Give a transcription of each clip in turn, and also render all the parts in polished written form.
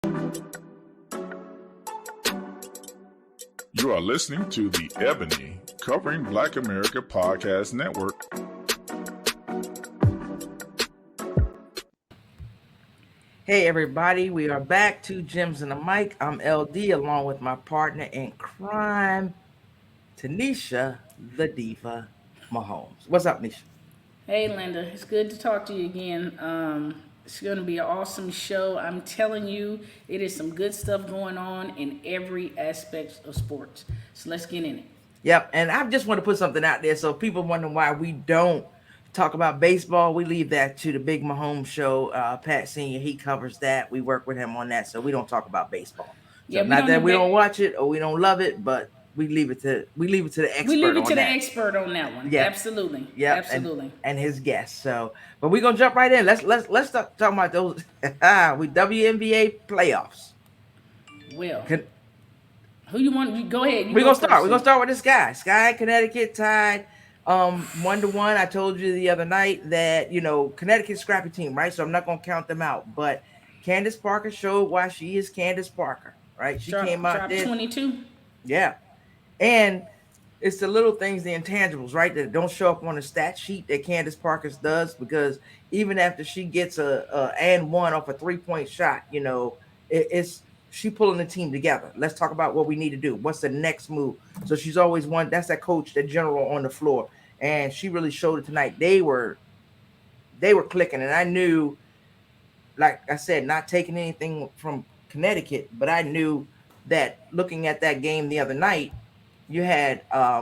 You are listening to the Ebony Covering Black America Podcast Network. Hey everybody, we are back to Gems and the Mic. I'm LD along with my partner in crime, Tanisha the Diva Mahomes. What's up, Nisha? Hey, Linda. It's good to talk to you again. It's going to be an awesome show. I'm telling you, it is some good stuff going on in every aspect of sports. So let's get in it. Yep, and I just want to put something out there so people wonder why we don't talk about baseball. We leave that to the Big Mahomes show. Pat Senior, he covers that. We work with him on that, so we don't talk about baseball. So Yeah, not that we don't watch it or we don't love it, but we leave it to the expert. We leave it to the that. expert on that one. Yeah, absolutely. Yeah, absolutely. And his guests. So, but we're gonna jump right in. Let's talk about those with WNBA playoffs. Well, who you want? You go ahead. We're gonna start. We're gonna start with this guy. Sky, Connecticut tied 1-1. I told you the other night that Connecticut's scrappy team, right? So I'm not gonna count them out. But Candace Parker showed why she is Candace Parker, right? She came out there 22. Yeah, and it's the little things, the intangibles, right, that don't show up on the stat sheet that Candace Parker does, because even after she gets a and one off a 3-point shot, it's she pulling the team together. Let's talk about what we need to do. What's the next move? So she's always one. That's that coach, that general on the floor, and she really showed it tonight. They were clicking, and I knew, like I said, not taking anything from Connecticut, but I knew that looking at that game the other night, you had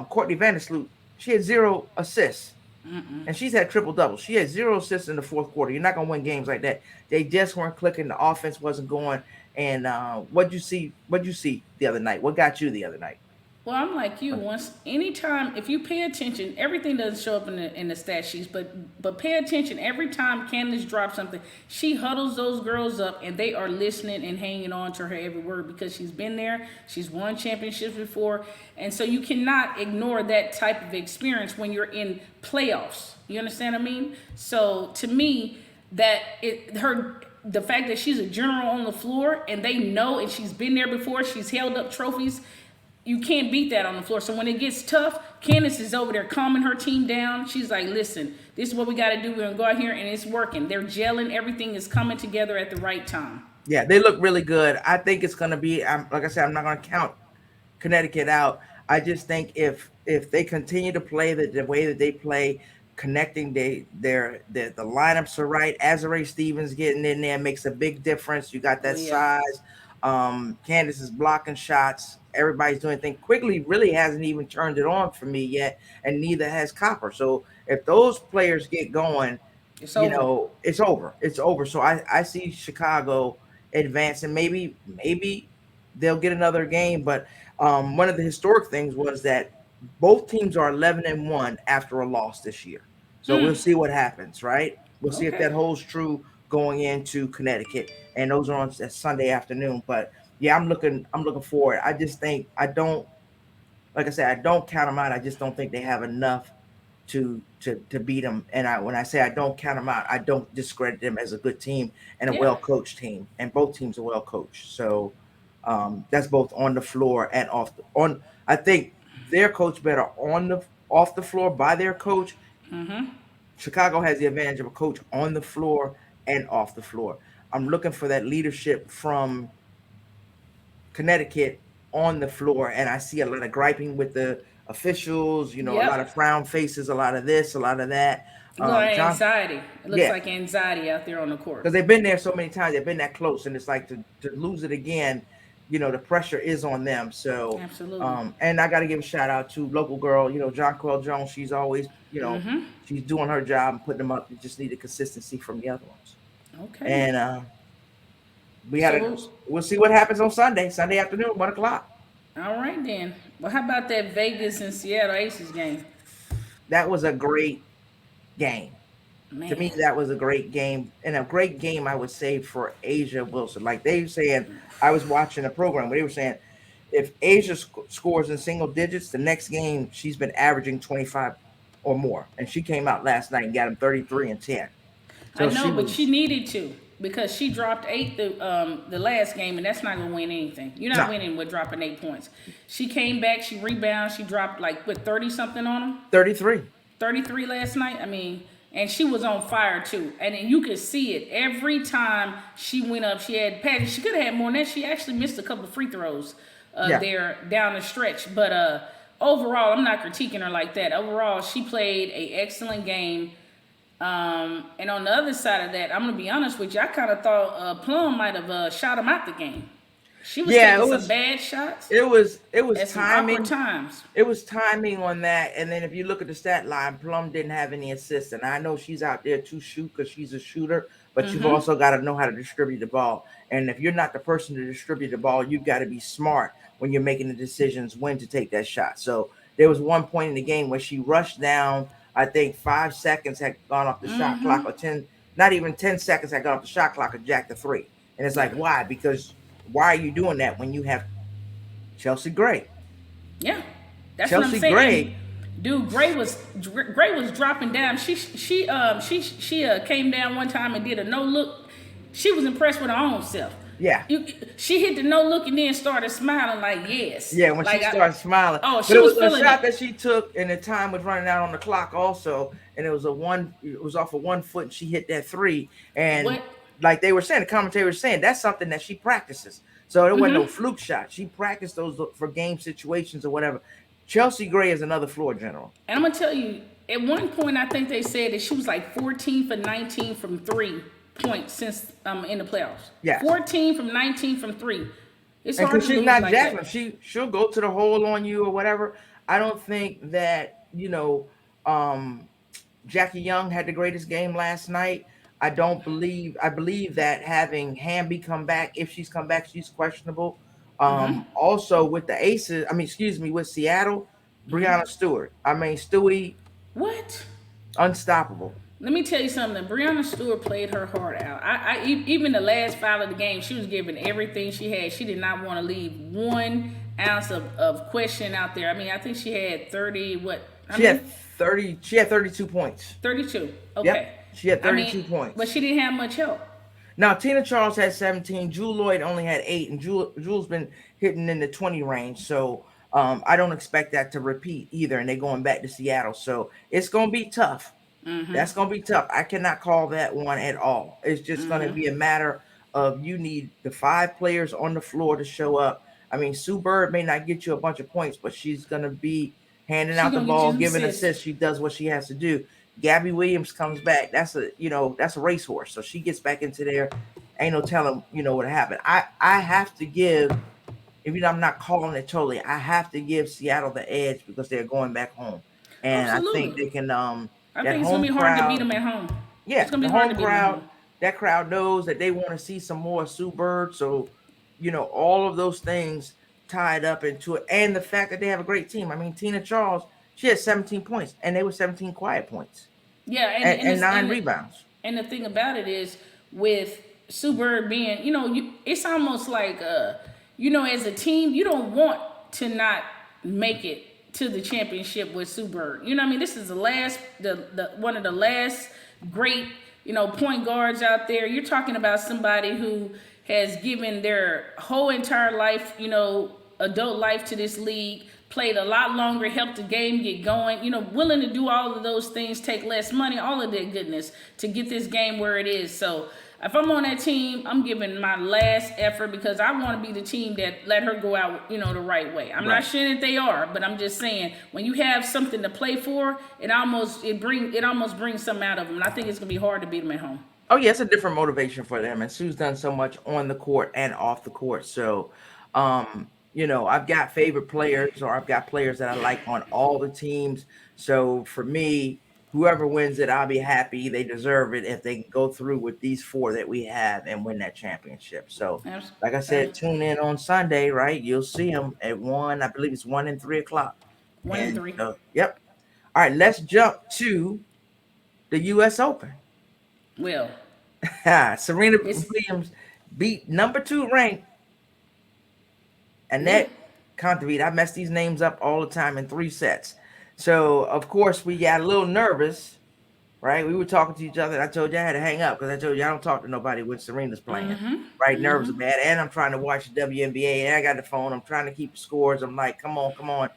Courtney Vandersloot. She had 0 assists. And she's had triple doubles. She had 0 assists in the fourth quarter. You're not gonna win games like that. They just weren't clicking. The offense wasn't going. And what'd you see the other night? What got you the other night? Well, I'm like you. Anytime, if you pay attention, everything doesn't show up in the stat sheets, but pay attention. Every time Candace drops something, she huddles those girls up, and they are listening and hanging on to her every word, because she's been there. She's won championships before, and so you cannot ignore that type of experience when you're in playoffs. You understand what I mean? So to me, the fact that she's a general on the floor, and they know, and she's been there before. She's held up trophies. You can't beat that on the floor. So when it gets tough, Candace is over there calming her team down. She's like, listen, this is what we got to do. We're going to go out here, and it's working. They're gelling. Everything is coming together at the right time. Yeah, they look really good. I think it's going to be, like I said, I'm not going to count Connecticut out. I just think if they continue to play the way that they play, connecting the lineups are right. Azare Stevens getting in there makes a big difference. You got that size. Candace is blocking shots. Everybody's doing things. Quigley really hasn't even turned it on for me yet, and neither has Copper. So if those players get going, it's over. It's over. So I see Chicago advancing. Maybe they'll get another game. But one of the historic things was that both teams are 11-1 after a loss this year. So we'll see what happens, right? We'll see if that holds true going into Connecticut, and those are on Sunday afternoon. But yeah, I'm looking forward. I just think I don't count them out. I just don't think they have enough to beat them. And when I say I don't count them out, I don't discredit them as a good team and a well-coached team. And both teams are well-coached. So that's both on the floor and on. I think their coach better off the floor by their coach. Chicago has the advantage of a coach on the floor and off the floor. I'm looking for that leadership from Connecticut on the floor, and I see a lot of griping with the officials, a lot of frown faces, a lot of this, a lot of that. Anxiety. It looks like anxiety out there on the court. Because they've been there so many times, they've been that close, and it's like to lose it again, the pressure is on them. So absolutely. And I got to give a shout out to local girl, Jonquel Jones. She's always, she's doing her job and putting them up. You just need the consistency from the other ones. Okay. And we'll see what happens on Sunday afternoon, 1:00. All right then. Well, how about that Vegas and Seattle Aces game? That was a great game. Man. To me, that was a great game, and a great game I would say for Asia Wilson. Like they were saying, I was watching a program where they were saying, if Asia scores in single digits, the next game she's been averaging 25 or more, and she came out last night and got him 33 and 10. So but she needed to. because she dropped 8 the last game, and that's not gonna win anything. You're not No, winning with dropping 8 points. She came back, she rebounded, she dropped like what 30 something on them. 33. 33 last night. I mean, and she was on fire too. And then you could see it every time she went up. She had Patty. She could have had more than that. She actually missed a couple of free throws there down the stretch. But overall, I'm not critiquing her like that. Overall, she played an excellent game. And on the other side of that, I'm gonna be honest with you. I kind of thought Plum might have shot him out the game. She was taking some bad shots. It was at some timing. awkward times. It was timing on that, and then if you look at the stat line, Plum didn't have any assists, and I know she's out there to shoot because she's a shooter, but you've also got to know how to distribute the ball. And if you're not the person to distribute the ball, you've got to be smart when you're making the decisions when to take that shot. So there was one point in the game where she rushed down. I think 5 seconds had gone off the shot clock, or 10, not even 10 seconds had gone off the shot clock, and jacked the three. And it's like, why? Because why are you doing that when you have Chelsea Gray? Yeah, that's Chelsea what I'm saying. Gray. Dude, Gray was dropping down. She came down one time and did a no look. She was impressed with her own self. Yeah. She hit the no look and then started smiling like yes. Yeah, when she started smiling. Oh, she was feeling a shot that she took, and the time was running out on the clock also, and it was off of 1 foot, and she hit that three. And like they were saying, the commentator was saying, that's something that she practices. So it wasn't no fluke shot. She practiced those for game situations or whatever. Chelsea Gray is another floor general. And I'm gonna tell you, at one point I think they said that she was like 14 for 19 from 3 points since in the playoffs. Yeah, 14 from 19 from 3. It's and hard to she's not like Jacqueline. She'll go to the hole on you or whatever. I don't think that Jackie Young had the greatest game last night. I believe that having Hamby come back, if she's come back, she's questionable. Also with the Aces, with Seattle, Breanna Stewart. Stewie. What? Unstoppable. Let me tell you something. Breanna Stewart played her heart out. Even the last 5 of the game, she was giving everything she had. She did not want to leave 1 ounce of question out there. I think she had 30. What? She had 30. She had 32 points. 32. Okay. Yep. She had 32 points. But she didn't have much help. Now, Tina Charles had 17. Jewel Lloyd only had 8. And Jewel's been hitting in the 20 range. So I don't expect that to repeat either. And they're going back to Seattle. So it's going to be tough. That's going to be tough. I cannot call that one at all. It's just going to be a matter of you need the 5 players on the floor to show up. Sue Bird may not get you a bunch of points, but she's going to be handing out the ball, giving assists. She does what she has to do. Gabby Williams comes back. That's a racehorse. So she gets back into there. Ain't no telling, what happened. I have to give, even though I'm not calling it totally, I have to give Seattle the edge because they're going back home. And absolutely. I think they can I think it's going to be hard to beat them at home. Yeah, it's going to be hard to beat them at home. That crowd knows that they want to see some more Sue Bird. So, all of those things tied up into it. And the fact that they have a great team. Tina Charles, she had 17 points, and they were 17 quiet points. Yeah, and 9 rebounds. And the thing about it is, with Sue Bird being, it's almost like, as a team, you don't want to not make it to the championship with Sue Bird. This is the one of the last great, point guards out there. You're talking about somebody who has given their whole entire life, adult life to this league, played a lot longer, helped the game get going, willing to do all of those things, take less money, all of that goodness to get this game where it is. So if I'm on that team, I'm giving my last effort because I want to be the team that let her go out, the right way. I'm not sure that they are, but I'm just saying when you have something to play for, it almost brings something out of them. And I think it's gonna be hard to beat them at home. Oh yeah, it's a different motivation for them. And Sue's done so much on the court and off the court. So, I've got favorite players, or I've got players that I like on all the teams. So for me, whoever wins it, I'll be happy. They deserve it if they can go through with these 4 that we have and win that championship. So, like I said, tune in on Sunday, right? You'll see them at 1. I believe it's 1 and 3 o'clock. 1 and 3. Yep. All right, let's jump to the U.S. Open. Well, Serena Williams beat number 2 ranked Annette Kontaveit. I mess these names up all the time in 3 sets. So, of course, we got a little nervous right? We were talking to each other. And I told you I had to hang up because I told you I don't talk to nobody when Serena's playing. Right? Nerves are bad. And I'm trying to watch the WNBA and I got the phone. I'm trying to keep scores. I'm like, come on, come on.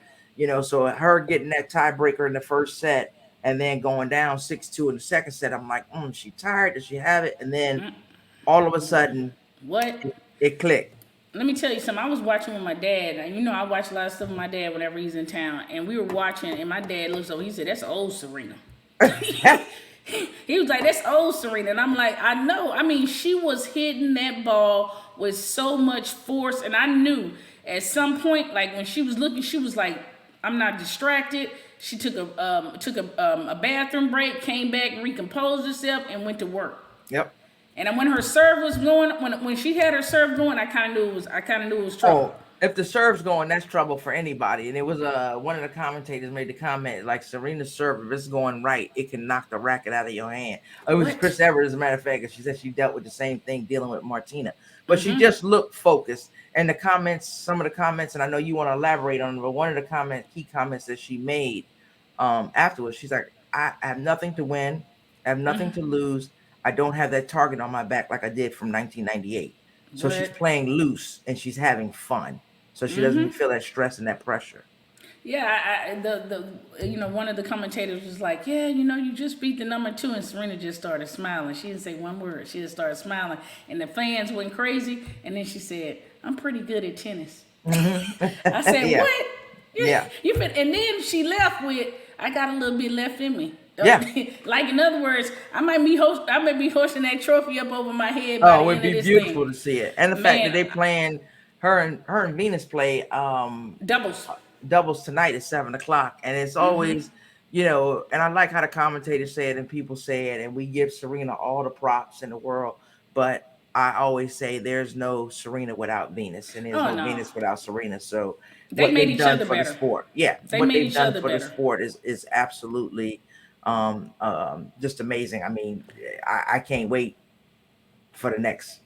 So her getting that tiebreaker in the first set and then going down 6-2 in the second set, I'm like, she tired. Does she have it? And then all of a sudden, What? it clicked. Let me tell you something. I was watching with my dad, and I watch a lot of stuff with my dad whenever he's in town. And we were watching, and my dad looks over. He said, "That's old Serena." He was like, "That's old Serena," and I'm like, "I know." I mean, she was hitting that ball with so much force, and I knew at some point, like when she was looking, she was like, "I'm not distracted." She took a bathroom break, came back, recomposed herself, and went to work. Yep. And when her serve was going, when she had her serve going, I kind of knew it was trouble. If the serve's going, that's trouble for anybody. And it was one of the commentators made the comment like Serena's serve, if it's going right, it can knock the racket out of your hand. It was Chris Everett, as a matter of fact, and she said she dealt with the same thing dealing with Martina, but she just looked focused. And the comments, some of the comments, and I know you want to elaborate on them, but one of the key comments that she made afterwards, she's like, I have nothing to win, I have nothing to lose. I don't have that target on my back like I did from 1998. So she's playing loose and she's having fun. So she doesn't feel that stress and that pressure. Yeah, one of the commentators was like, "Yeah, you just beat the number 2," and Serena just started smiling. She didn't say one word. She just started smiling, and the fans went crazy. And then she said, "I'm pretty good at tennis." I said, Yeah. "What?" Yeah. And then she left with, "I got a little bit left in me." Yeah. Like, in other words, I might be hoisting that trophy up over my head. Oh, it would be beautiful to see it. And the fact that they playing her and Venus play doubles tonight at 7:00. And it's always, and I like how the commentators say it and people say it, and we give Serena all the props in the world. But I always say there's no Serena without Venus, and there's no Venus without Serena. So they made each other for better. The sport. Yeah. What they've done for the sport is absolutely just amazing. I mean, I can't wait for the next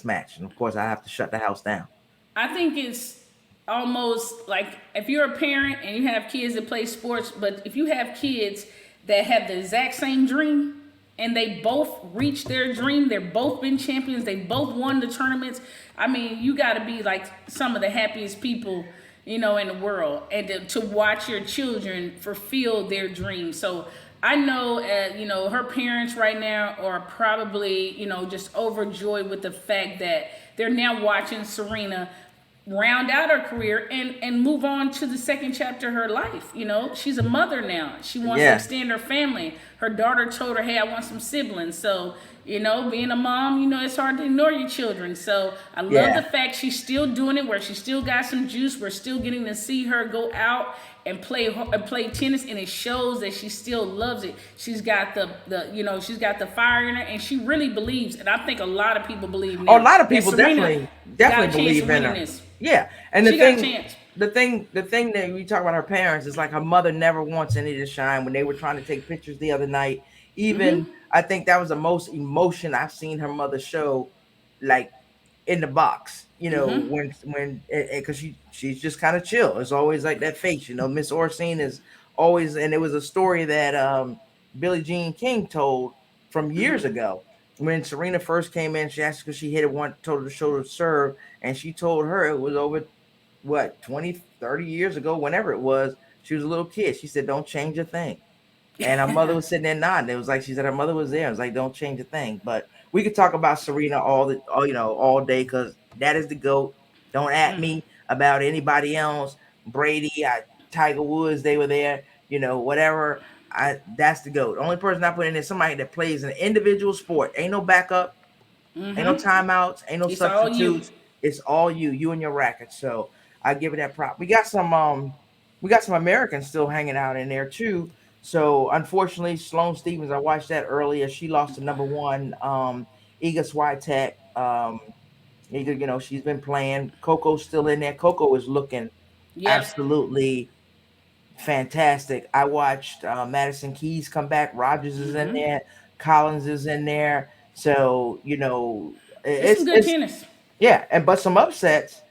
match. And of course I have to shut the house down. I think it's almost like if you're a parent and you have kids that play sports, but if you have kids that have the exact same dream and they both reached their dream, they've both been champions, they both won the tournaments. I mean, you got to be like some of the happiest people, in the world, and to watch your children fulfill their dreams. So I know, her parents right now are probably, just overjoyed with the fact that they're now watching Serena round out her career and move on to the second chapter of her life. She's a mother now. She wants to extend her family. Her daughter told her, "Hey, I want some siblings." So, being a mom, it's hard to ignore your children. So I love the fact she's still doing it, where she still got some juice. We're still getting to see her go out and play tennis, and it shows that she still loves it. She's got she's got the fire in her, and she really believes. And I think a lot of people believe now. A lot of people definitely believe in her. Yeah, and the thing that we talk about her parents is like her mother never wants any to shine. When they were trying to take pictures the other night, even I think that was the most emotion I've seen her mother show, like in the box. When because she's just kind of chill. It's always like that face. Miss Orsine is always, and it was a story that Billie Jean King told from years ago. When Serena first came in, she asked because she hit it one, told her to show her serve, and she told her it was over, 20, 30 years ago, whenever it was, she was a little kid. She said, "Don't change a thing." And her mother was sitting there nodding. It was like she said her mother was there. It was like, "Don't change a thing." But we could talk about Serena all day because that is the GOAT. Don't at me about anybody else. Brady, Tiger Woods, they were there. Whatever. That's the GOAT. The only person I put in there, somebody that plays an individual sport. Ain't no backup, ain't no timeouts, ain't no substitutes. It's all you and your racket. So I give it that prop. We got some Americans still hanging out in there too. So unfortunately, Sloane Stephens, I watched that earlier. She lost to number 1, Iga Swiatek. Iga, she's been playing. Coco's still in there. Coco is looking absolutely fantastic. I watched Madison Keys come back. Rogers is in there. Collins is in there. So it's some good tennis. Yeah, but some upsets.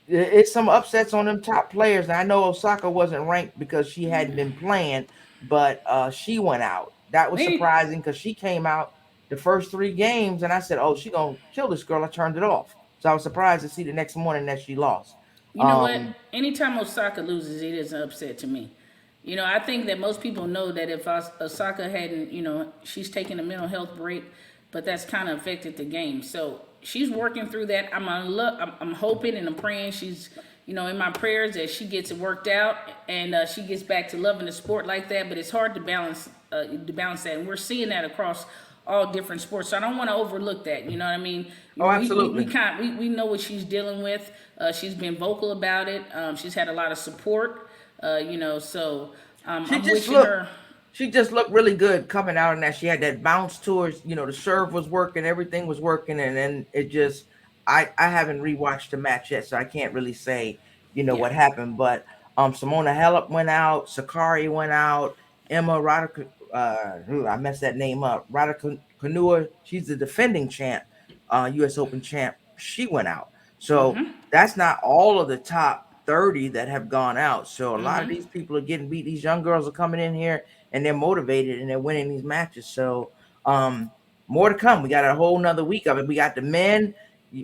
It's some upsets on them top players. And I know Osaka wasn't ranked because she hadn't been playing, but she went out. that was Maybe, surprising because she came out the first 3 games, and I said, "Oh, she gonna kill this girl." I turned it off, so I was surprised to see the next morning that she lost. you know what? Um, Anytime Osaka loses, it is an upset to me. I think that most people know that if Osaka hadn't, she's taking a mental health break, but that's kind of affected the game. So she's working through that. I'm hoping and I'm praying she's, in my prayers that she gets it worked out and she gets back to loving the sport like that. But it's hard to balance that, and we're seeing that across all different sports. So I don't want to overlook that. You know what I mean? oh, We absolutely. kind we know what she's dealing with. She's been vocal about it. She's had a lot of support. So She I'm just wishing looked her. she just looked really good coming out, and that she had that bounce to her. The serve was working, everything was working, and then it just I haven't rewatched the match yet, so I can't really say Yeah. what happened. But Simona Halep went out, Sakari went out, Emma Raducanu, I messed that name up. Raducanu, she's the defending champ, U.S. Open champ. She went out, so that's not all of the top 30 that have gone out. So a lot of these people are getting beat. These young girls are coming in here and they're motivated and they're winning these matches. So more to come. We got a whole nother week of it. We got the men,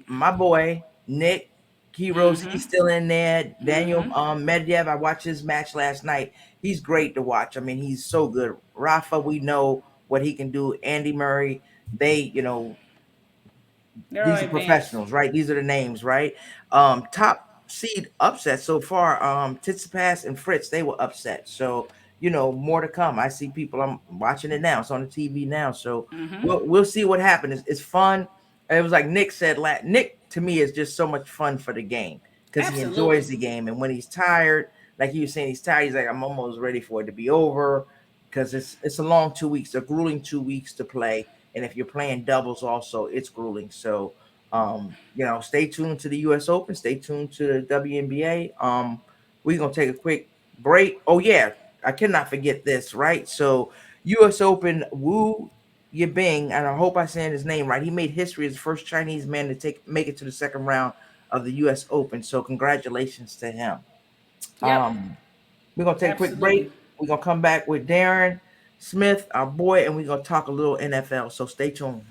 my boy Nick Heroes, he's still in there. Daniel Medvedev, I watched his match last night. He's great to watch. I mean, he's so good. Rafa, we know what he can do. Andy Murray, they They're all these are advanced. professionals, right? These are the names, right? Top seed upset so far. Tsitsipas and Fritz, they were upset. So more to come. I see people. I'm watching it now. It's on the TV now. So we'll see what happens. It's fun. It was like Nick said. Nick to me is just so much fun for the game because he enjoys Absolutely. the game. And when he's tired, like he was saying, he's tired. He's like, I'm almost ready for it to be over because it's a long 2 weeks, a grueling 2 weeks to play. And if you're playing doubles, also it's grueling. So, stay tuned to the U.S. Open. Stay tuned to the WNBA. We're gonna take a quick break. Oh yeah, I cannot forget this. Right. So, U.S. Open Wu Yibing, and I hope I saying his name right. He made history as the first Chinese man to make it to the second round of the U.S. Open. So, congratulations to him. Yep. We're gonna take a quick Absolutely. break. We're gonna come back with Darren Smith, our boy, and we're gonna talk a little NFL. So stay tuned.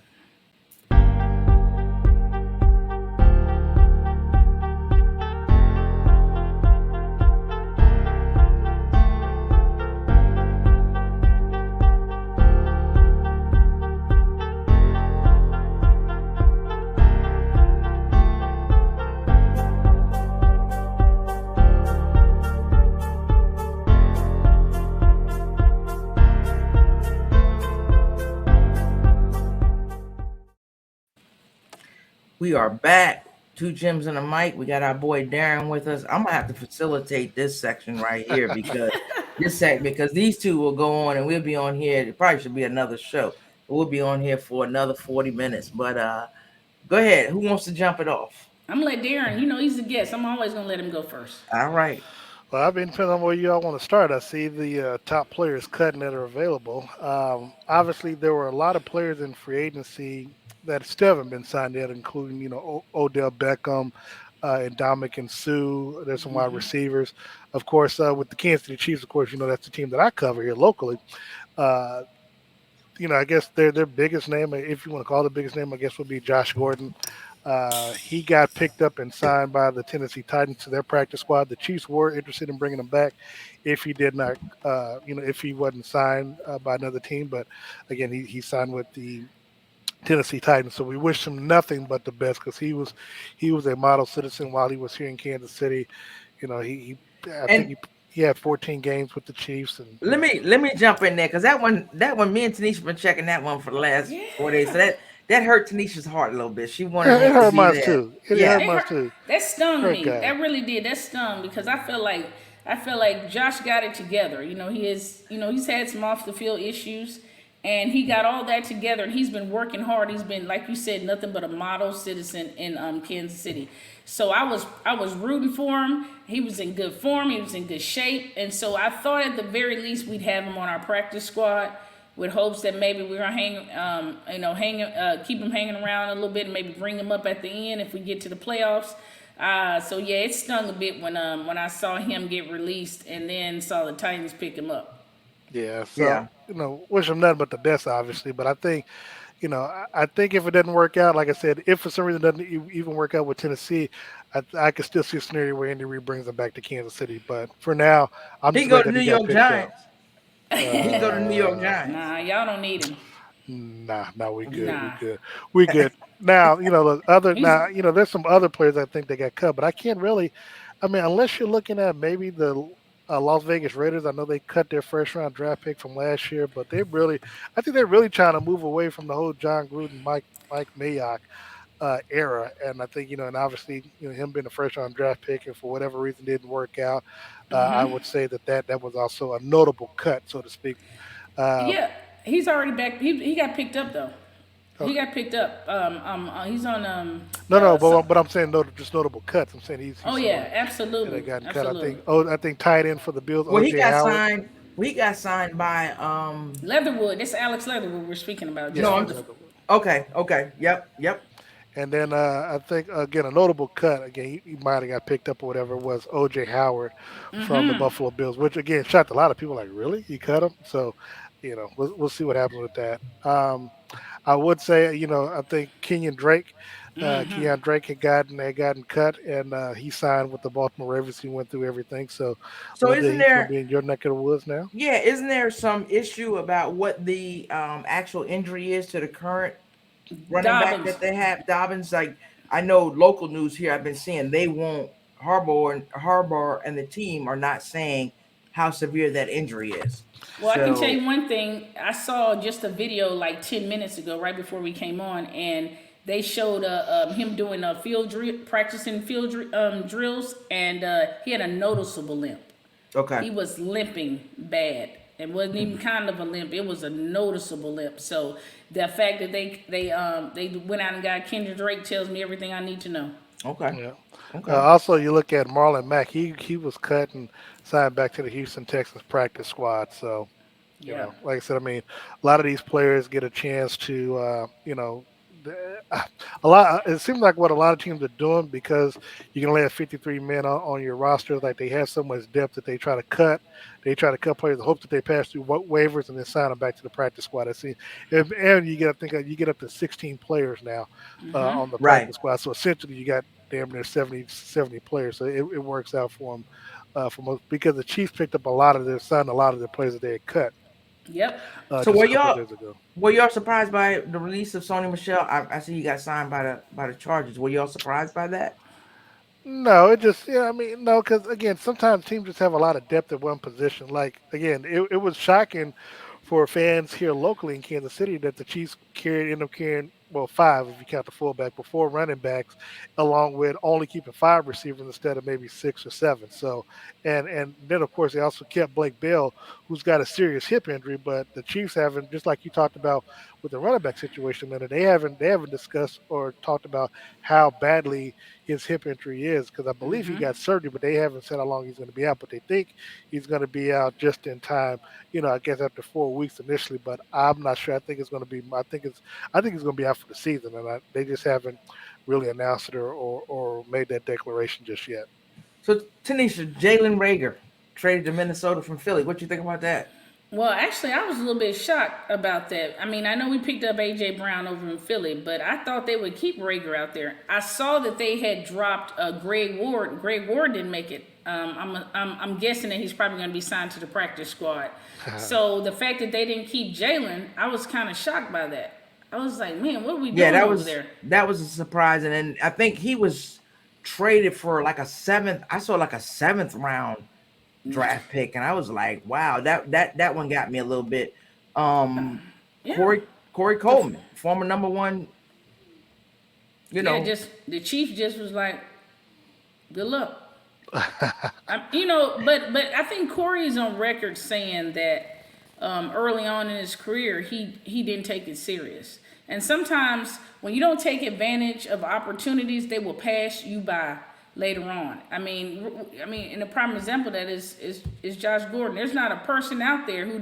We are back. Two Gyms and a mic. We got our boy Darren with us. I'm gonna have to facilitate this section right here because these two will go on and we'll be on here. It probably should be another show. We'll be on here for another 40 minutes. But go ahead. Who wants to jump it off? I'm gonna let Darren. He's the guest. I'm always gonna let him go first. All right. Well, I've been depending on where you all want to start. I see the top players cutting that are available. Obviously, there were a lot of players in free agency that still haven't been signed yet, including Odell Beckham and Dominic and Sue. There's some wide receivers, of course. With the Kansas City Chiefs, of course, that's the team that I cover here locally. Uh, I guess their biggest name, if you want to call it the biggest name, I guess would be Josh Gordon. He got picked up and signed by the Tennessee Titans to their practice squad. The Chiefs were interested in bringing him back if he did not, if he wasn't signed by another team. But again, he signed with the Tennessee Titans. So we wish him nothing but the best because he was a model citizen while he was here in Kansas City. I think And he had 14 games with the Chiefs. And let me jump in there because that one me and Tanisha been checking that one for the last 4 days. So that hurt Tanisha's heart a little bit. She wanted it him to hurt be mine there. too. It Yeah. hurt mine too. That stung Hurt me. guy. That really did. That stung because I feel like Josh got it together. He's had some off the field issues, and he got all that together. And he's been working hard. He's been, like you said, nothing but a model citizen in Kansas City. So I was rooting for him. He was in good form. He was in good shape, and so I thought at the very least we'd have him on our practice squad with hopes that maybe we're gonna keep him hanging around a little bit and maybe bring him up at the end if we get to the playoffs. So yeah, it stung a bit when I saw him get released and then saw the Titans pick him up. Yeah. Yeah. wish him nothing but the best, obviously. But I think, I think if it doesn't work out, like I said, if for some reason it doesn't even work out with Tennessee, I could still see a scenario where Andy Reid brings him back to Kansas City. But for now, I'm He just can go glad to that New he got York picked up. Giants. He can go to New York Giants. Nah, y'all don't need him. Nah, we good, Nah, we good. Now, the other he's now, there's some other players I think they got cut, but I can't really. I mean, unless you're looking at maybe the Las Vegas Raiders. I know they cut their first round draft pick from last year, but I think they're really trying to move away from the whole John Gruden, Mike Mayock era. And I think, and obviously, him being a first round draft pick and for whatever reason didn't work out, I would say that was also a notable cut, so to speak. Um, yeah. He's already back. He got picked up though. He okay. got picked up. He's on No, so, but I'm saying just notable cuts. I'm saying he's oh someone yeah, that had absolutely, gotten cut. absolutely. I think tight end for the Bills, Well, he OJ got Howard. signed. We got signed by Leatherwood. This Alex Leatherwood we're speaking about Yeah, just no, for I'm the. just okay. Yep. and then I think again a notable cut. Again, he might have got picked up or whatever. Was OJ Howard from the Buffalo Bills, which again shocked a lot of people. Like, really, you cut him? So, we'll see what happens with that. I would say, I think Kenyon Drake had gotten cut, and he signed with the Baltimore Ravens. He went through everything, so So whether isn't he's going to there be in your neck of the woods now. isn't there some issue about what the actual injury is to the current running back Dobbins. that they have, Dobbins? Like I know local news here I've been seeing they won't Harbaugh and the team are not saying how severe that injury is. Well, I can tell So you one thing. I saw just a video like 10 minutes ago, right before we came on, and they showed him doing a practicing drills, and he had a noticeable limp. okay. He was limping bad. It wasn't even kind of a limp. It was a noticeable limp. So the fact that they went out and got Kendra Drake tells me everything I need to know. Okay. Yeah. Okay. Also, you look at Marlon Mack. He was cut and signed back to the Houston Texans practice squad. So, Yeah. like I said, I mean, a lot of these players get a chance to, a lot. It seems like what a lot of teams are doing because you can only have 53 men on your roster. Like they have so much depth that they try to cut. They try to cut players in hopes that they pass through waivers and then sign them back to the practice squad. I see, and you get you get up to 16 players now on the Right. practice squad. So essentially, you got damn near 70 players. So it works out for them for most because the Chiefs picked up signed a lot of their players that they had cut Yep. So just a couple of days ago. were y'all surprised by the release of Sony Michelle? I see he got signed by the Chargers. Were y'all surprised by that? No, it just I mean no, because again, sometimes teams just have a lot of depth at one position. Like again, it was shocking for fans here locally in Kansas City that the Chiefs ended up carrying five if you count the fullback, but four running backs, along with only keeping five receivers instead of maybe six or seven. So, and then of course they also kept Blake Bell, who's got a serious hip injury, but the Chiefs haven't, just like you talked about with the running back situation, man, they haven't discussed or talked about how badly his hip injury is because I believe he got surgery, but they haven't said how long he's going to be out. But they think he's going to be out just in time. I guess after 4 weeks initially, but I'm not sure. I think it's going to be. I think he's going to be out for the season, and they just haven't really announced it or made that declaration just yet. So Tanisha, Jalen Rager traded to Minnesota from Philly. What you think about that? Well, actually, I was a little bit shocked about that. I mean, I know we picked up A.J. Brown over in Philly, but I thought they would keep Rager out there. I saw that they had dropped Greg Ward. Greg Ward didn't make it. I'm guessing that he's probably going to be signed to the practice squad. So the fact that they didn't keep Jalen, I was kind of shocked by that. I was like, man, what are we doing over there? That was a surprise, and then I think he was traded for like a seventh. I saw like a seventh round draft pick, and I was like, wow, that one got me a little bit. Yeah. Corey Coleman, former number one. Just the Chief just was like, good luck. But I think Corey is on record saying that early on in his career he didn't take it serious, and sometimes when you don't take advantage of opportunities, they will pass you by later on. I mean, and a prime example of that is Josh Gordon. There's not a person out there who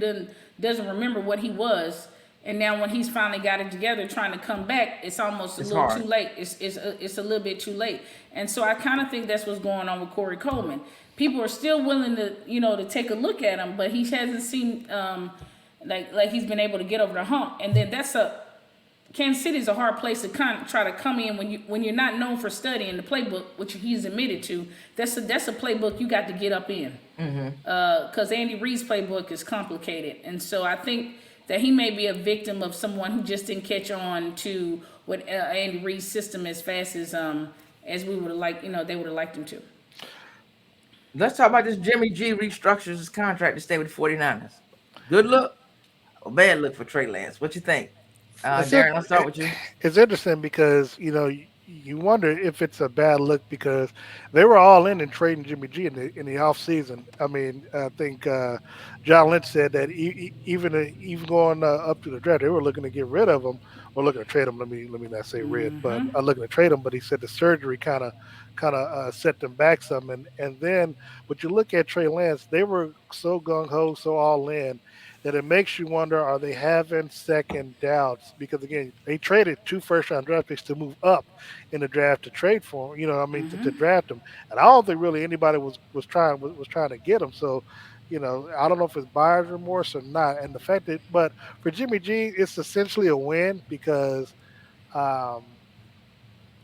doesn't remember what he was, and now when he's finally got it together, trying to come back, it's almost a little too late. It's a little bit too late, and so I kind of think that's what's going on with Corey Coleman. People are still willing to to take a look at him, but he hasn't seemed like he's been able to get over the hump. And then Kansas City is a hard place to try to come in when you're not known for studying the playbook, which he's admitted to. That's a playbook you got to get up in, because Andy Reid's playbook is complicated, and so I think that he may be a victim of someone who just didn't catch on to what Andy Reid's system as fast as we would have liked. They would have liked him to. Let's talk about this. Jimmy G restructures his contract to stay with the 49ers. Good look or bad look for Trey Lance? What you think? Darren, I'll start with you. It's interesting because you wonder if it's a bad look because they were all in trading Jimmy G in the off season. I mean, I think John Lynch said that even going up to the draft, they were looking to get rid of him or looking to trade him. Let me not say rid, but looking to trade him. But he said the surgery kind of set them back some. And then, but you look at Trey Lance, they were so gung ho, so all in, that it makes you wonder, are they having second doubts? Because again, they traded 2 first-round draft picks to move up in the draft to trade for him. To draft him, and I don't think really anybody was trying to get him. So, I don't know if it's buyer's remorse or not. And the fact that, but for Jimmy G, it's essentially a win because,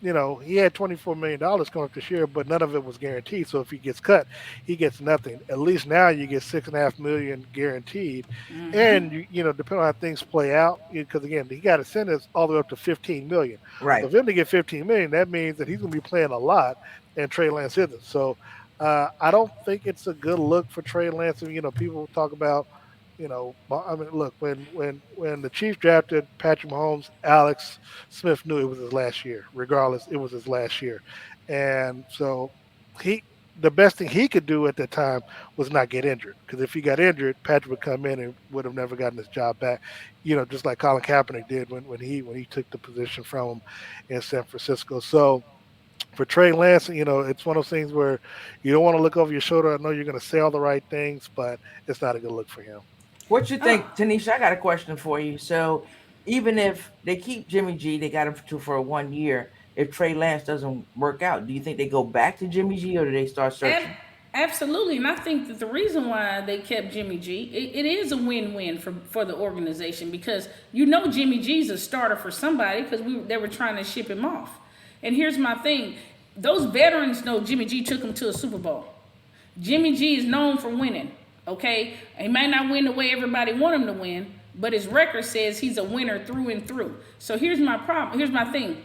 he had $24 million coming up this year, but none of it was guaranteed. So if he gets cut, he gets nothing. At least now you get $6.5 million guaranteed. And depending on how things play out, because again, he got incentives all the way up to $15 million. Right. So for him to get $15 million, that means that he's going to be playing a lot, and Trey Lance isn't. So I don't think it's a good look for Trey Lance. People talk about, look, when the Chiefs drafted Patrick Mahomes, Alex Smith knew it was his last year. Regardless, it was his last year. And so the best thing he could do at that time was not get injured. Because if he got injured, Patrick would come in and would have never gotten his job back. Just like Colin Kaepernick did when he took the position from him in San Francisco. So for Trey Lance, it's one of those things where you don't want to look over your shoulder. I know you're going to say all the right things, but it's not a good look for him. What you think, Tanisha? I got a question for you. So even if they keep Jimmy G, they got him for 1 year. If Trey Lance doesn't work out, do you think they go back to Jimmy G or do they start searching? Absolutely. And I think that the reason why they kept Jimmy G, it is a win-win for the organization because Jimmy G's a starter for somebody because they were trying to ship him off. And here's my thing. Those veterans know Jimmy G took them to a Super Bowl. Jimmy G is known for winning. Okay, he might not win the way everybody want him to win, but his record says he's a winner through and through. So here's my problem. Here's my thing.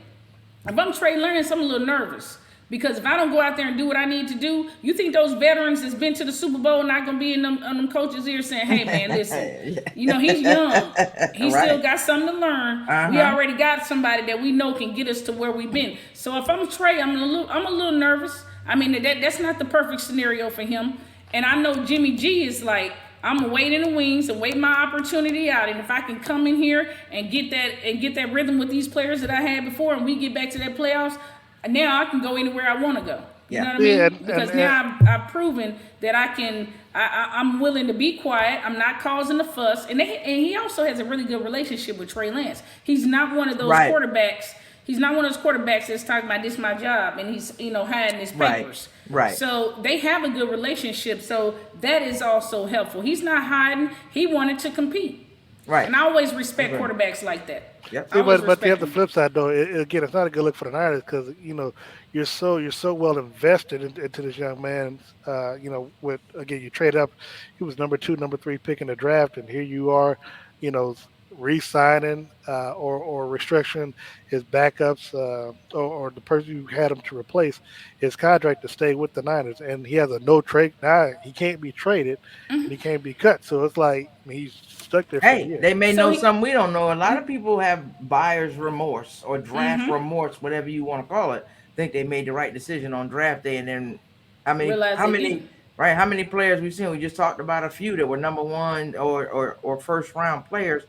If I'm Trey Lance, I'm a little nervous because if I don't go out there and do what I need to do, you think those veterans that's been to the Super Bowl not gonna be in them coaches' ears saying, "Hey man, listen, he's young, he still got something to learn. We already got somebody that we know can get us to where we've been." So if I'm Trey, I'm a little nervous. I mean that's not the perfect scenario for him. And I know Jimmy G is like, I'm gonna wait in the wings and wait my opportunity out. And if I can come in here and get that rhythm with these players that I had before, and we get back to that playoffs, now I can go anywhere I want to go. You know what I mean? Because now I've proven that I can. I'm willing to be quiet. I'm not causing a fuss. And he also has a really good relationship with Trey Lance. He's not one of those quarterbacks. He's not one of those quarterbacks that's talking about this is my job and he's hiding his papers. Right. So they have a good relationship. So that is also helpful. He's not hiding. He wanted to compete. Right. And I always respect quarterbacks like that. Yep. See, but you have the flip side though. Again, it's not a good look for the Niners because you're so well invested into this young man. With again, you trade up. He was number 2, number 3 pick in the draft, and here you are, re-signing or restriction his backups or the person you had him to replace his contract to stay with the Niners, and he has a no trade now. He can't be traded, and he can't be cut. So it's like he's stuck there. Hey, they may know something we don't know. A lot of people have buyer's remorse or draft remorse, whatever you want to call it. Think they made the right decision on draft day, and then how many players we've seen? We just talked about a few that were number 1 or first round players.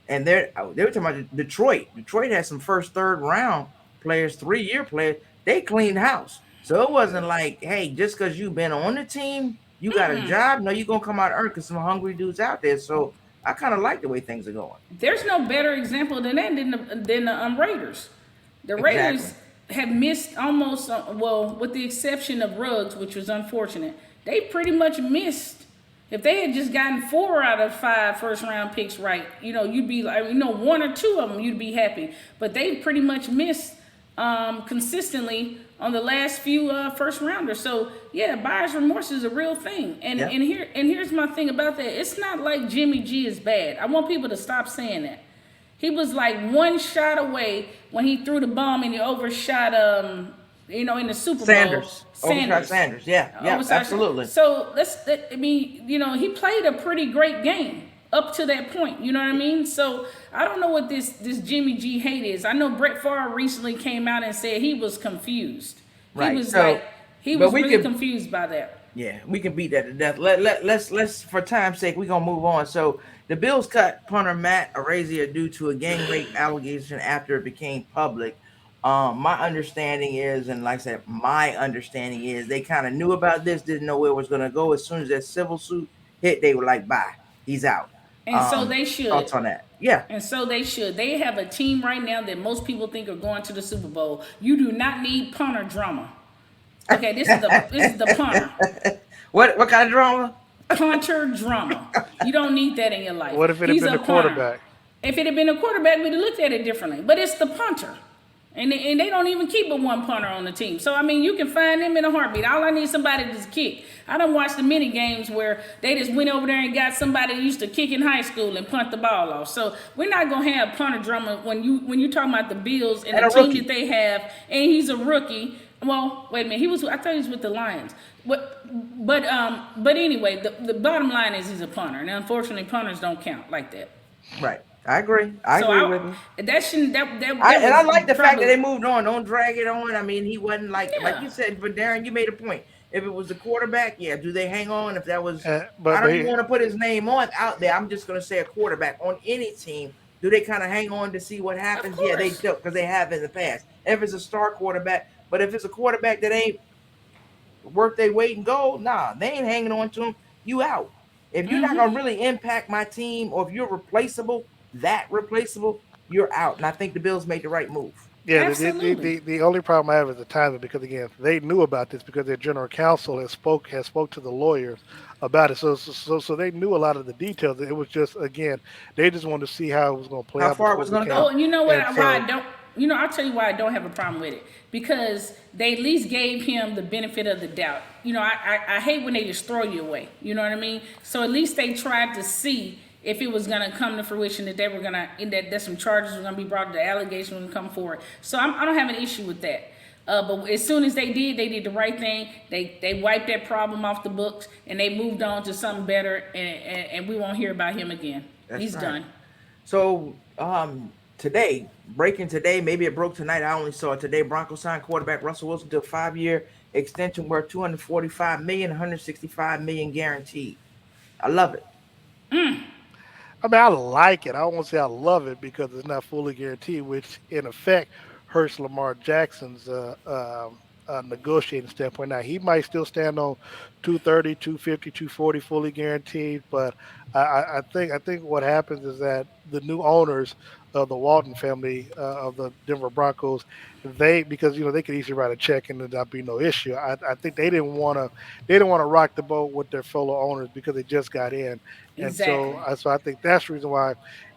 And they were talking about Detroit. Detroit had some first, third round players, 3-year players. They cleaned house. So it wasn't like, hey, just because you've been on the team, you got a job. No, you're going to come out and earn because some hungry dudes out there. So I kind of like the way things are going. There's no better example than that than the Raiders. The Raiders have missed almost, with the exception of Ruggs, which was unfortunate. They pretty much missed. If they had just gotten 4 out of 5 first round picks right, you'd be like, 1 or 2 of them, you'd be happy. But they pretty much missed consistently on the last few first rounders. So yeah, buyer's remorse is a real thing. And here's my thing about that. It's not like Jimmy G is bad. I want people to stop saying that. He was like 1 shot away when he threw the bomb and he overshot in the Super Bowl. Sanders. Overshot Sanders. Yeah, absolutely. So he played a pretty great game up to that point. You know what I mean? So I don't know what this Jimmy G hate is. I know Brett Favre recently came out and said he was confused. Right. He was really confused by that. Yeah, we can beat that to death. Let's for time's sake, we're gonna move on. So the Bills cut punter Matt Araiza due to a gang rape allegation after it became public. My understanding is, and like I said, they kind of knew about this, didn't know where it was gonna go. As soon as that civil suit hit, they were like, "Bye, he's out." And so they should. Thoughts on that? Yeah. And so they should. They have a team right now that most people think are going to the Super Bowl. You do not need punter drama. Okay, this is the punter. What kind of drama? Punter drama. You don't need that in your life. What if it had been a quarterback? If it had been a quarterback, we'd have looked at it differently. But it's the punter. And they don't even keep a 1 punter on the team. So, you can find them in a heartbeat. All I need is somebody to kick. I done watched the mini games where they just went over there and got somebody that used to kick in high school and punt the ball off. So, we're not going to have punter drama when you're talking about the Bills and the team that they have. And he's a rookie. Well, wait a minute. I thought he was with the Lions. But anyway, the bottom line is he's a punter. And unfortunately, punters don't count like that. Right. I agree. I agree with him. That shouldn't. I like the fact that they moved on. Don't drag it on. He wasn't like you said. But Darren, you made a point. If it was the quarterback, do they hang on? If that was, I don't even want to put his name out there. I'm just going to say a quarterback on any team. Do they kind of hang on to see what happens? Yeah, they do because they have in the past. If it's a star quarterback, but if it's a quarterback that ain't worth their weight in gold, nah, they ain't hanging on to him. You out. If you're not going to really impact my team, or if you're replaceable, you're out. And I think the Bills made the right move. Yeah, the only problem I have is the timing, because again, they knew about this because their general counsel has spoke to the lawyers about it. So they knew a lot of the details. It was just, again, they just wanted to see how it was going to play out. How far it was going to go. Oh, and you know what? I'll tell you why I don't have a problem with it, because they at least gave him the benefit of the doubt. I hate when they just throw you away. You know what I mean? So at least they tried to see if it was going to come to fruition, that they were going to, that some charges were going to be brought, the allegations were going to come forward. So I don't have an issue with that. But as soon as they did the right thing. They wiped that problem off the books, and they moved on to something better, and we won't hear about him again. He's done. So breaking today, maybe it broke tonight, I only saw it today, Broncos signed quarterback Russell Wilson to a 5-year extension worth $245 million, $165 million guaranteed. I love it. I like it. I won't say I love it because it's not fully guaranteed, which in effect hurts Lamar Jackson's negotiating standpoint. Now, he might still stand on 230, 250, 240 fully guaranteed, but I think what happens is that the new owners of the Walton family of the Denver Broncos, because they could easily write a check and there'd not be no issue. I think they didn't want to rock the boat with their fellow owners because they just got in. Exactly. And so I think that's the reason why.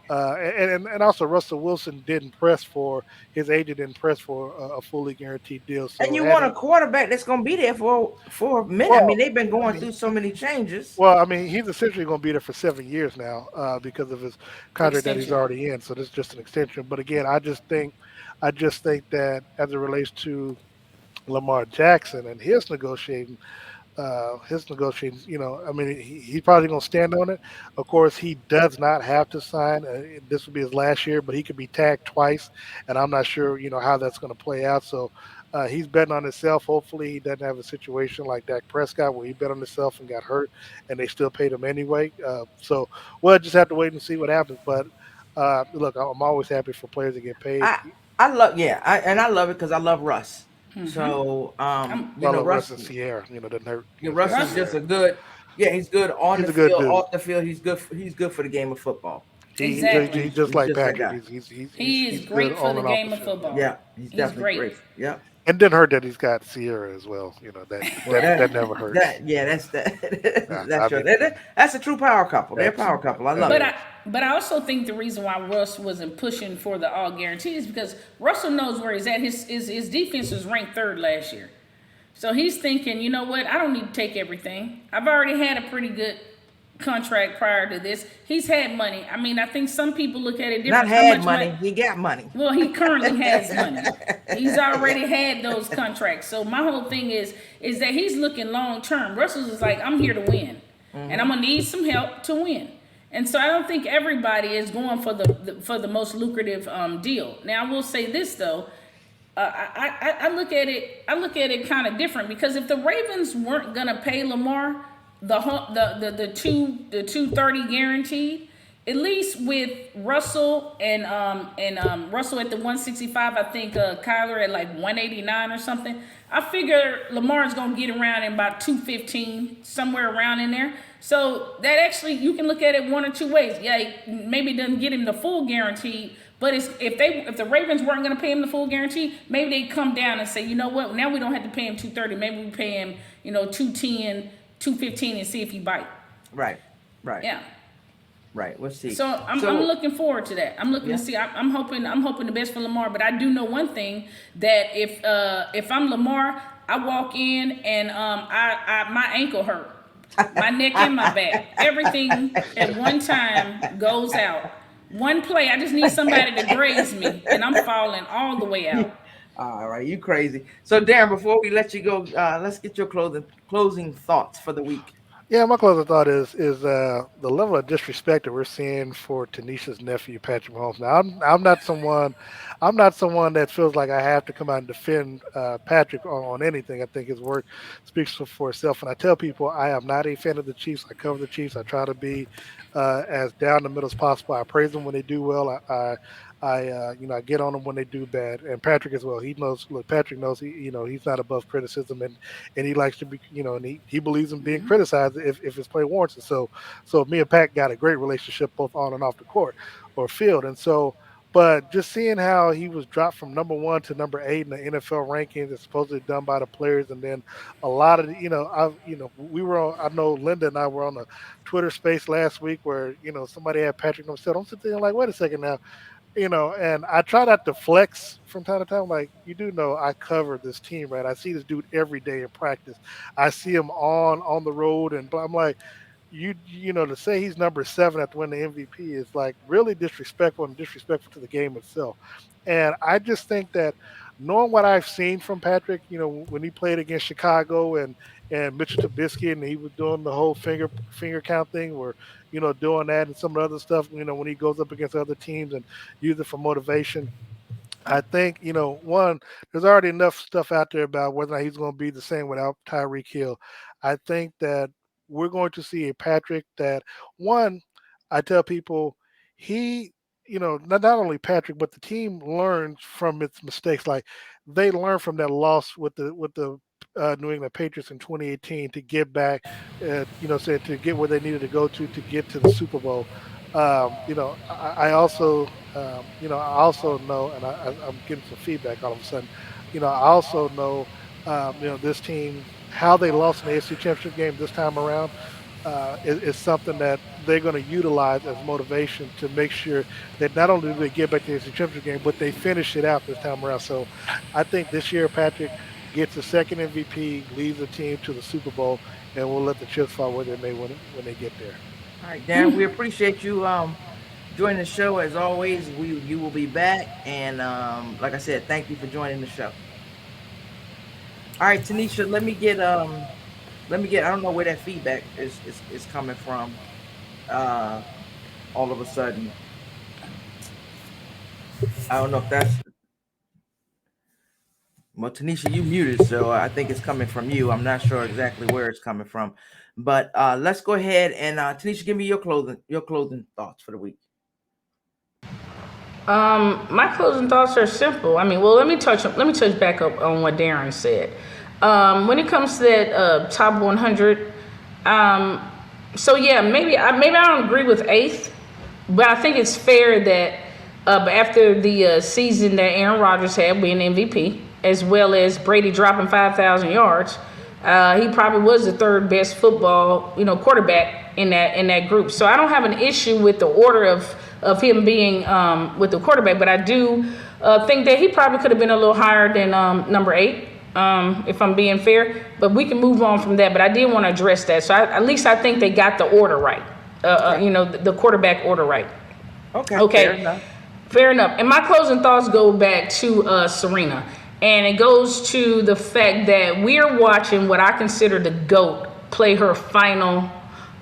And also Russell Wilson his agent didn't press for a fully guaranteed deal. So and you want a quarterback that's going to be there for a minute. Well, they've been going through so many changes. Well, he's essentially going to be there for 7 years now because of his contract that he's already in. So this is just an extension. But again, I just think that as it relates to Lamar Jackson and his negotiations, he's probably going to stand on it. Of course, he does not have to sign. This will be his last year, but he could be tagged twice, and I'm not sure, how that's going to play out. So he's betting on himself. Hopefully, he doesn't have a situation like Dak Prescott where he bet on himself and got hurt, and they still paid him anyway. So we'll just have to wait and see what happens. But look, I'm always happy for players to get paid. I love it because I love Russ. Mm-hmm. So, Russ and Sierra, doesn't hurt. Russ is just he's good on the field, off the field. He's good for the game of football. Exactly. He's just like Patrick. He is great for the game of football. Yeah, he's definitely great. Yeah. And didn't hurt that he's got Sierra as well. Well, That never hurts. That's I true. mean, That's a true power couple. They're a power absolutely. couple. I love it. But I also think the reason why Russ wasn't pushing for the all guarantee is because Russell knows where he's at. His defense was ranked third last year. So he's thinking, you know what? I don't need to take everything. I've already had a pretty good contract prior to this. He's had money. I mean, I think some people look at it different. Not had money. He got money. Well, he currently has money. He's already had those contracts. So my whole thing is that he's looking long term. Russell's is like, I'm here to win, and I'm gonna need some help to win. And so I don't think everybody is going for the most lucrative deal. Now I will say this though. I look at it kind of different, because if the Ravens weren't gonna pay Lamar the 230 guaranteed, at least with Russell and Russell at the 165, I think Kyler at like 189 or something. I figure Lamar's gonna get around in about 215, somewhere around in there. So that actually, you can look at it one or two ways. Yeah, maybe it doesn't get him the full guarantee, but if the Ravens weren't gonna pay him the full guarantee, maybe they come down and say, you know what, now we don't have to pay him 230. Maybe we pay him 210. 215 and see if he bite. Right. Yeah. Right. We'll see. So I'm looking forward to that. I'm looking to see. I'm hoping the best for Lamar. But I do know one thing, that if I'm Lamar, I walk in and I my ankle hurt, my neck and my back, everything at one time goes out. One play, I just need somebody to graze me, and I'm falling all the way out. All right, you crazy. So Darren, before we let you go, let's get your closing thoughts for the week. Yeah, my closing thought is the level of disrespect that we're seeing for Tanisha's nephew, Patrick Mahomes. Now, I'm not someone that feels like I have to come out and defend Patrick on anything. I think his work speaks for itself. And I tell people I am not a fan of the Chiefs. I cover the Chiefs. I try to be as down the middle as possible. I praise them when they do well. I get on them when they do bad, and Patrick as well. Patrick knows he's not above criticism, and he likes to be, and he believes in being criticized if his play warrants it. So me and Pat got a great relationship both on and off the court or field, and so. But just seeing how he was dropped from number 1 to number 8 in the NFL rankings, it's supposedly done by the players, and then a lot of we were on. I know Linda and I were on a Twitter space last week where somebody had Patrick number 7. I'm sitting there like, wait a second now. And I try not to flex from time to time. Like, you do know I cover this team, right? I see this dude every day in practice. I see him on the road, and I'm like, to say he's number 7 after winning the MVP is like really disrespectful to the game itself. And I just think that knowing what I've seen from Patrick, when he played against Chicago and Mitchell Trubisky, and he was doing the whole finger count thing, or doing that and some of the other stuff, when he goes up against other teams and use it for motivation. I think, one, there's already enough stuff out there about whether or not he's going to be the same without Tyreek Hill. I think that we're going to see a Patrick that, one, I tell people he, not only Patrick, but the team learns from its mistakes. Like, they learned from that loss with the New England Patriots in 2018 to get back, to get where they needed to go to get to the Super Bowl. I also know, and I'm getting some feedback all of a sudden. I also know, this team, how they lost in the AFC Championship game this time around is something that they're going to utilize as motivation to make sure that not only do they get back to the AFC Championship game, but they finish it out this time around. So I think this year Patrick gets the second MVP, leads the team to the Super Bowl, and we'll let the chips fall where they may when they get there. All right, Darren, we appreciate you joining the show. As always, you will be back, and like I said, thank you for joining the show. All right, Tanisha, let me get I don't know where that feedback is coming from all of a sudden. I don't know if that's... Well, Tanisha, you muted, so I think it's coming from you. I'm not sure exactly where it's coming from, but let's go ahead and Tanisha, give me your closing thoughts for the week. My closing thoughts are simple. I mean, well, let me touch back up on what Darren said. When it comes to that top 100, so yeah, maybe I don't agree with 8th, but I think it's fair that after the season that Aaron Rodgers had, being MVP, as well as Brady dropping 5,000 yards. He probably was the third best football, quarterback in that group. So I don't have an issue with the order of him being with the quarterback, but I do think that he probably could have been a little higher than number 8, if I'm being fair. But we can move on from that. But I did want to address that. So at least I think they got the order right. The quarterback order right. Okay. Fair enough. And my closing thoughts go back to Serena. And it goes to the fact that we're watching what I consider the GOAT play her final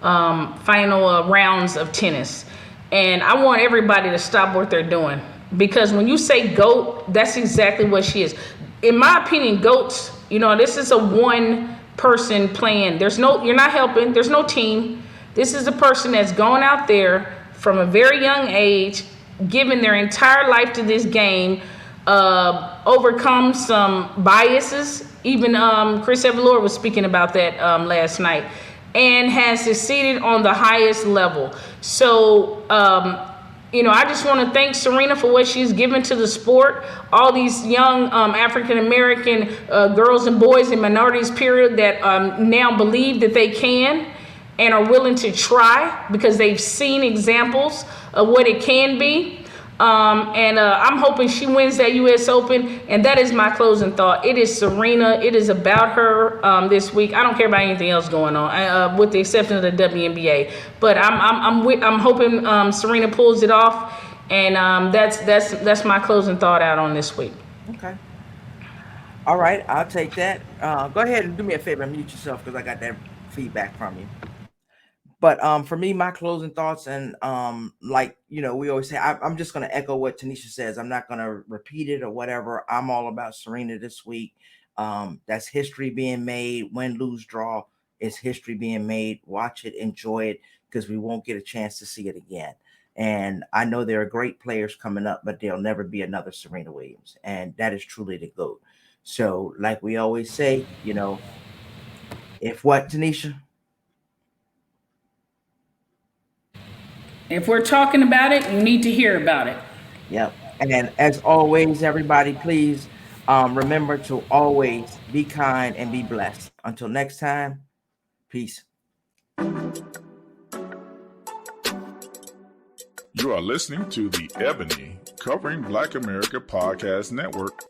rounds of tennis. And I want everybody to stop what they're doing. Because when you say GOAT, that's exactly what she is. In my opinion, GOATs, this is a one person playing. You're not helping. There's no team. This is a person that's going out there from a very young age, giving their entire life to this game, overcome some biases. Even Chris Evalor was speaking about that last night, and has succeeded on the highest level. So, I just want to thank Serena for what she's given to the sport. All these young African-American girls and boys and minorities, period, that now believe that they can and are willing to try because they've seen examples of what it can be. I'm hoping she wins that U.S. Open, and that is my closing thought. It is Serena. It is about her this week. I don't care about anything else going on, with the exception of the WNBA. But I'm hoping Serena pulls it off, and that's my closing thought out on this week. Okay. All right, I'll take that. Go ahead and do me a favor and mute yourself because I got that feedback from you. But for me, my closing thoughts, and we always say, I'm just going to echo what Tanisha says. I'm not going to repeat it or whatever. I'm all about Serena this week. That's history being made. Win, lose, draw, is history being made. Watch it, enjoy it, because we won't get a chance to see it again. And I know there are great players coming up, but there'll never be another Serena Williams. And that is truly the GOAT. So like we always say, if what, Tanisha? If we're talking about it, you need to hear about it. Yep. And as always, everybody, please remember to always be kind and be blessed. Until next time, peace. You are listening to the Ebony Covering Black America Podcast Network.